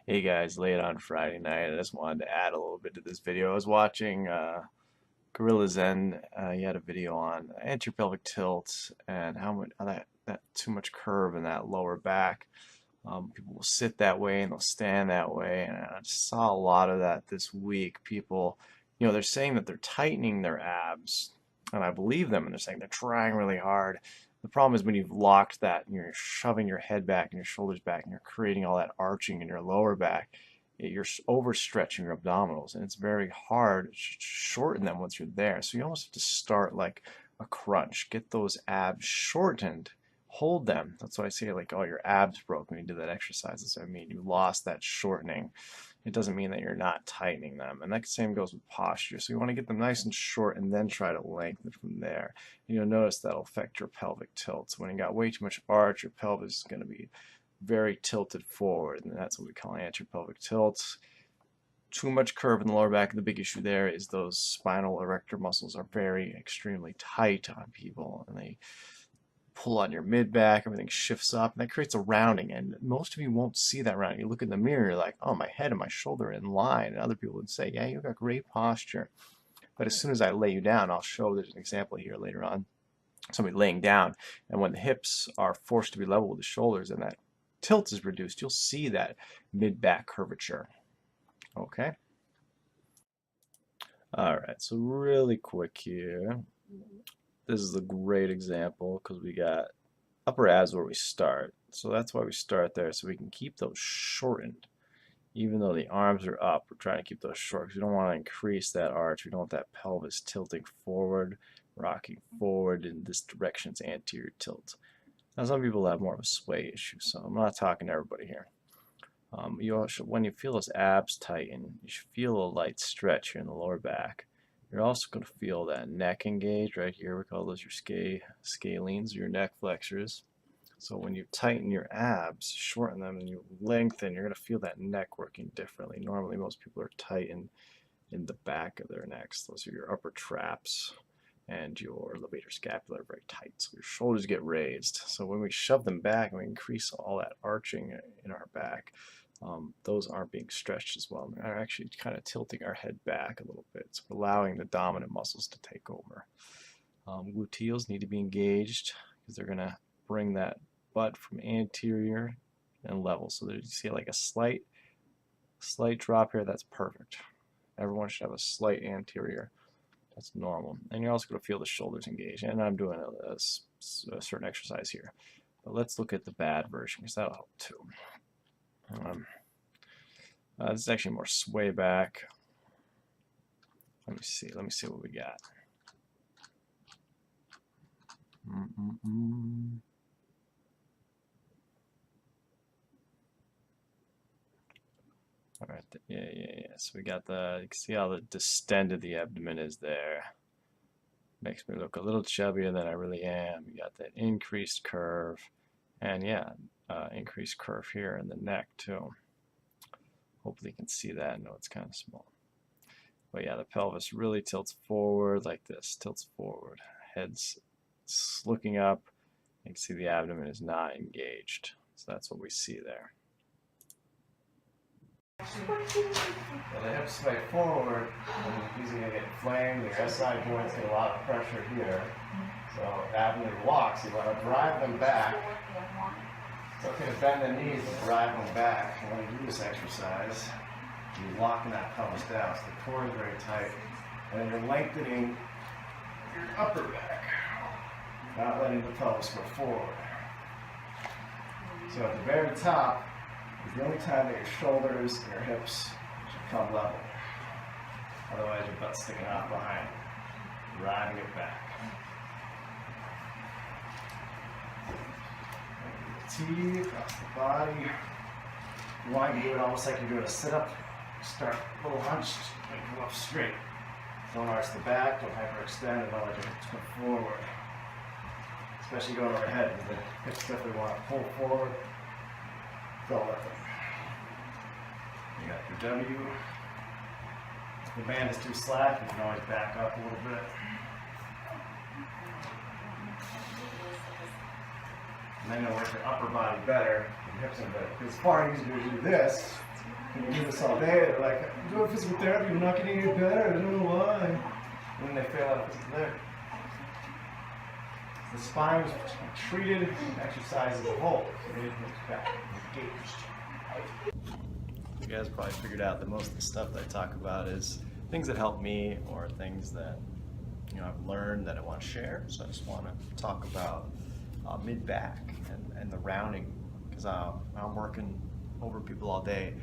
Hey guys, late on Friday night, I just wanted to add a little bit to this video. I was watching Gorilla Zen. He had a video on anterior-pelvic tilt and how that too much curve in that lower back. People will sit that way and they'll stand that way, and I just saw a lot of that this week. People, they're saying that they're tightening their abs, and I believe them, and they're saying they're trying really hard. The problem is when you've locked that and you're shoving your head back and your shoulders back and you're creating all that arching in your lower back, you're overstretching your abdominals, and it's very hard to shorten them once you're there. So you almost have to start like a crunch, get those abs shortened, hold them. That's why I say like, oh, your abs broke when you did that exercise. That's what I mean. You lost that shortening. It doesn't mean that you're not tightening them. And that same goes with posture. So you want to get them nice and short and then try to lengthen from there. And you'll notice that'll affect your pelvic tilt. So when you got way too much arch, your pelvis is going to be very tilted forward, and that's what we call anterior pelvic tilt. Too much curve in the lower back. The big issue there is those spinal erector muscles are very extremely tight on people, and they pull on your mid back, everything shifts up, and that creates a rounding, and most of you won't see that rounding. You look in the mirror, you're like, oh, my head and my shoulder are in line, and other people would say, yeah, you've got great posture. But as soon as I lay you down, I'll show there's an example here later on, somebody laying down, and when the hips are forced to be level with the shoulders and that tilt is reduced, you'll see that mid-back curvature. Okay? Alright, so really quick here. This is a great example because we got upper abs where we start. So that's why we start there, so we can keep those shortened. Even though the arms are up, we're trying to keep those short because we don't want to increase that arch. We don't want that pelvis tilting forward, rocking forward in this direction's anterior tilt. Now, some people have more of a sway issue, so I'm not talking to everybody here. When you feel those abs tighten, you should feel a light stretch here in the lower back. You're also going to feel that neck engage right here. We call those your scalenes, your neck flexors. So when you tighten your abs, shorten them, and you lengthen, you're going to feel that neck working differently. Normally, most people are tight in the back of their necks. Those are your upper traps, and your levator scapula are very tight, so your shoulders get raised. So when we shove them back and we increase all that arching in our back, those aren't being stretched as well. They're actually kind of tilting our head back a little bit. So we're allowing the dominant muscles to take over. Gluteals need to be engaged because they're going to bring that butt from anterior and level. So there you see like a slight drop here. That's perfect. Everyone should have a slight anterior. That's normal. And you're also going to feel the shoulders engage. And I'm doing a certain exercise here. But let's look at the bad version because that'll help too. This is actually more sway back. Let me see what we got. All right, yeah. So we got you can see how the distended the abdomen is there. Makes me look a little chubbier than I really am. You got that increased curve, and yeah, increased curve here in the neck too. Hopefully you can see that. I know it's kind of small. But yeah, the pelvis really tilts forward like this, tilts forward. Head's looking up. You can see the abdomen is not engaged. So that's what we see there. Well, the hips sway forward, and these are going to get inflamed. Your SI joints get a lot of pressure here. So abdomen locks. You want to drive them back. It's okay to bend the knees and drive them back. And when you do this exercise, you're locking that pelvis down. So the core is very tight. And then you're lengthening your upper back, not letting the pelvis go forward. So at the very top is the only time that your shoulders and your hips should come level. Otherwise, your butt's sticking out behind, driving it back. T across the body. You want to do it almost like you're doing a sit-up. Start a little hunched and come up straight. Don't arch the back, don't hyperextend, and don't let your hips come forward. Especially going overhead, because the hips definitely want to pull forward. Don't let them. You got your W. If the band is too slack, you can always back up a little bit. And then you'll work your upper body better, your hips are better. Because it's far easier to do this And you do this all day, they're like, I'm doing physical therapy, I'm not getting any better, I don't know why. And then they fail out of physical therapy. The spine was treated and exercised as a whole, so they didn't look back, engaged. You guys probably figured out that most of the stuff that I talk about is things that help me or things that I've learned that I want to share. So I just want to talk about mid-back and the rounding, because I'm working over people all day,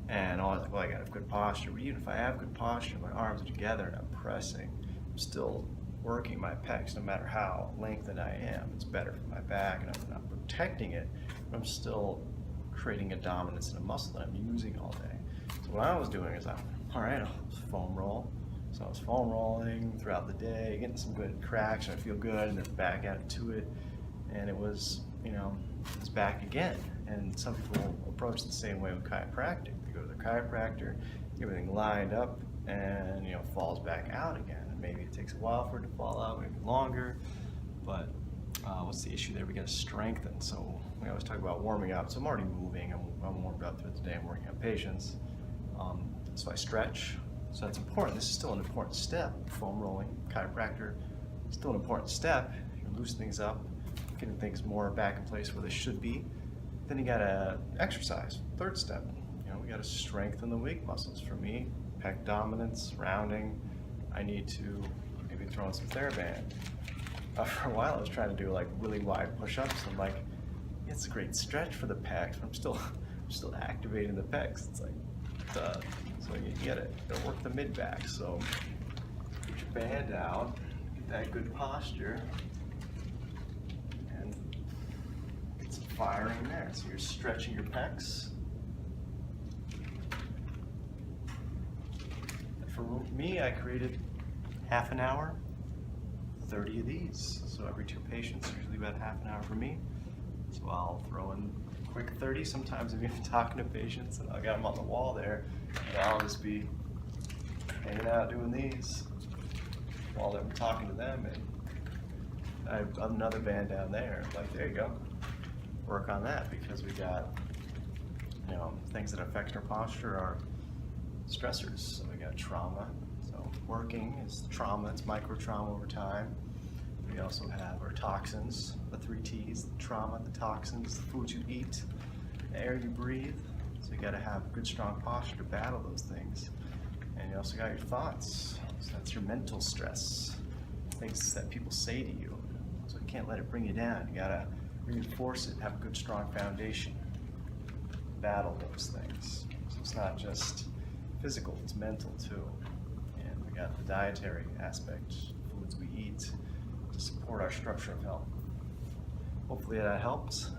and I was like, well, I got to have good posture. But even if I have good posture, my arms are together and I'm pressing, I'm still working my pecs no matter how lengthened I am. It's better for my back, and I'm not protecting it, but I'm still creating a dominance in a muscle that I'm using all day. So what I was doing is all right, I'll foam roll. So I was foam rolling throughout the day, getting some good cracks, and I feel good, and then back out to it, and it was, it's back again. And some people approach it the same way with chiropractic. They go to the chiropractor, get everything lined up, and falls back out again. And maybe it takes a while for it to fall out, maybe longer, but what's the issue there? We got to strengthen. So we always talk about warming up. So I'm already moving. I'm warmed up through the day. I'm working on patients. So I stretch. So that's important. This is still an important step. Foam rolling, chiropractor, still an important step. You loosen things up, getting things more back in place where they should be. Then you gotta exercise. Third step. We gotta strengthen the weak muscles. For me, pec dominance, rounding. I need to maybe throw in some TheraBand. For a while, I was trying to do like really wide push-ups. I'm like, it's a great stretch for the pecs, but I'm still activating the pecs. It's like, duh. So you gotta work the mid-back. So put your band out, get that good posture, and get some firing there. So you're stretching your pecs. And for me, I created half an hour, 30 of these. So every 2 patients, usually about half an hour for me. So I'll throw in a quick 30. Sometimes I'm even talking to patients, and I got them on the wall there, and I'll just be hanging out doing these while I'm talking to them. And I have another band down there. Like, there you go. Work on that, because we got things that affect our posture are stressors. So we got trauma. So working is trauma. It's micro trauma over time. We also have our toxins, the 3 T's: the trauma, the toxins, the food you eat, the air you breathe. So you got to have good, strong posture to battle those things. And you also got your thoughts. So that's your mental stress, things that people say to you. So you can't let it bring you down. You got to reinforce it, have a good, strong foundation. Battle those things. So it's not just physical, it's mental too. And we got the dietary aspect, foods we eat, to support our structure of health. Hopefully that helps.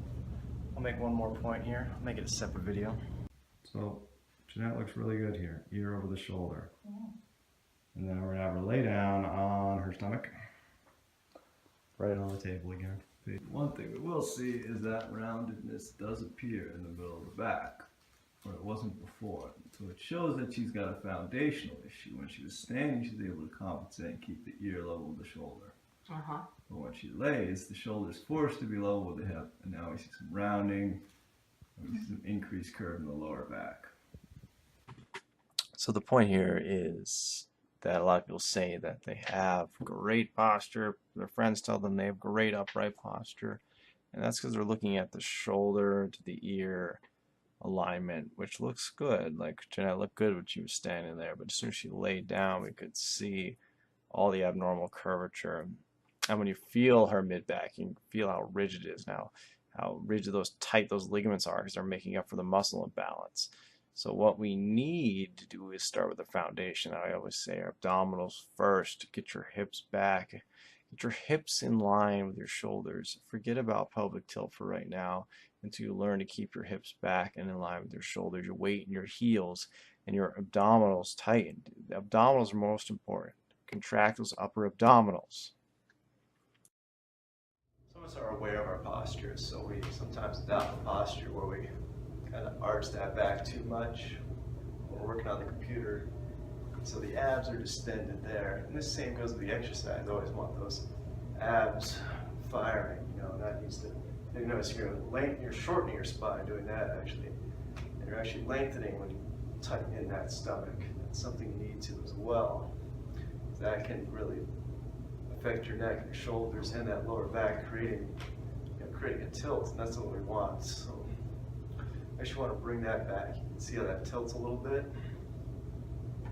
I'll make one more point here. I'll make it a separate video. So Jeanette looks really good here, ear over the shoulder. And then we're gonna have her lay down on her stomach, right on the table again. One thing we will see is that roundedness does appear in the middle of the back, where it wasn't before. So it shows that she's got a foundational issue. When she was standing, she's able to compensate and keep the ear level with the shoulder. But when she lays, the shoulder is forced to be level with the hip, and now we see some rounding, and we see some increased curve in the lower back. So the point here is that a lot of people say that they have great posture. Their friends tell them they have great upright posture, and that's because they're looking at the shoulder to the ear alignment, which looks good. Like Jeanette looked good when she was standing there, but as soon as she laid down, we could see all the abnormal curvature. And when you feel her mid-back, you can feel how rigid it is now, how rigid tight those ligaments are, because they're making up for the muscle imbalance. So what we need to do is start with the foundation. I always say our abdominals first. Get your hips back. Get your hips in line with your shoulders. Forget about pelvic tilt for right now until you learn to keep your hips back and in line with your shoulders, your weight in your heels, and your abdominals tightened. The abdominals are most important. Contract those upper abdominals. Some of us are aware of our postures, so we sometimes adopt a posture where we kind of arch that back too much. We're working on the computer, so the abs are distended there. And the same goes with the exercise. I always want those abs firing. That needs to. You notice you're shortening your spine doing that actually, and you're actually lengthening when tighten in that stomach. That's something you need to as well. That can really affect your neck, your shoulders, and that lower back, creating a tilt, and that's what we want. So I just want to bring that back. You can see how that tilts a little bit.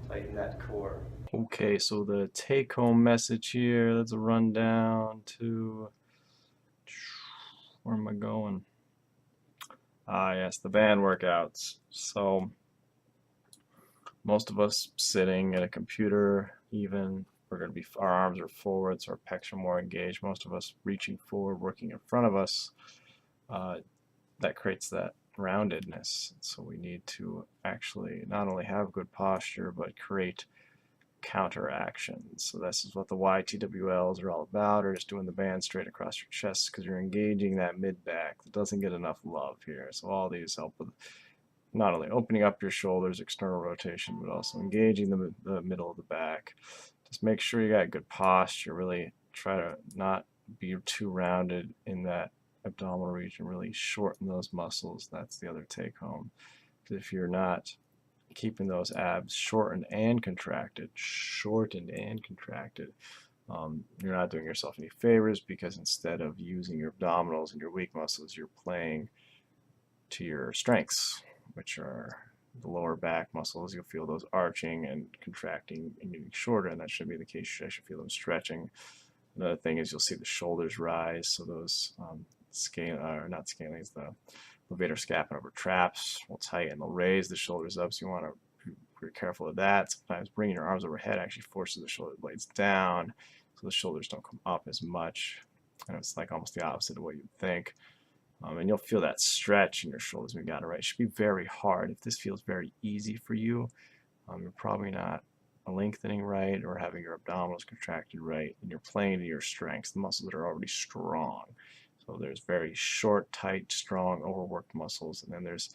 Tighten that core. Okay, so the take-home message here, let's run down to, where am I going? Yes, the band workouts. So most of us sitting at a computer, even, we're going to be, our arms are forwards, our pecs are more engaged. Most of us reaching forward, working in front of us. That creates that roundedness. So we need to actually not only have good posture, but create counteractions. So this is what the YTWLs are all about, or just doing the band straight across your chest, because you're engaging that mid-back that doesn't get enough love here. So all these help with not only opening up your shoulders, external rotation, but also engaging the middle of the back. Just make sure you got good posture. Really try to not be too rounded in that abdominal region. Really shorten those muscles. That's the other take home. Because if you're not keeping those abs shortened and contracted, you're not doing yourself any favors, because instead of using your abdominals and your weak muscles, you're playing to your strengths, which are the lower back muscles. You'll feel those arching and contracting and getting shorter, and that should be the case. You should feel them stretching. Another thing is you'll see the shoulders rise, so those not scalings, the levator scapula over traps will tighten. They'll raise the shoulders up, so you want to be careful of that. Sometimes bringing your arms overhead actually forces the shoulder blades down, so the shoulders don't come up as much. And it's like almost the opposite of what you'd think. And you'll feel that stretch in your shoulders when you got it right. It should be very hard. If this feels very easy for you, you're probably not lengthening right or having your abdominals contracted right, and you're playing to your strengths, the muscles that are already strong. So there's very short, tight, strong, overworked muscles, and then there's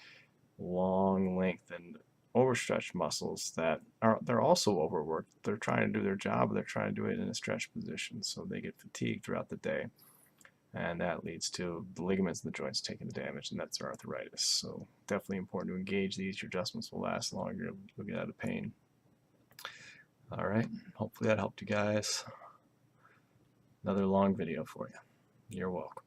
long, lengthened, overstretched muscles that they're also overworked. They're trying to do their job, but they're trying to do it in a stretched position, so they get fatigued throughout the day, and that leads to the ligaments in the joints taking the damage, and that's arthritis. So definitely important to engage these. Your adjustments will last longer. You'll get out of pain. All right, hopefully that helped you guys. Another long video for you. You're welcome.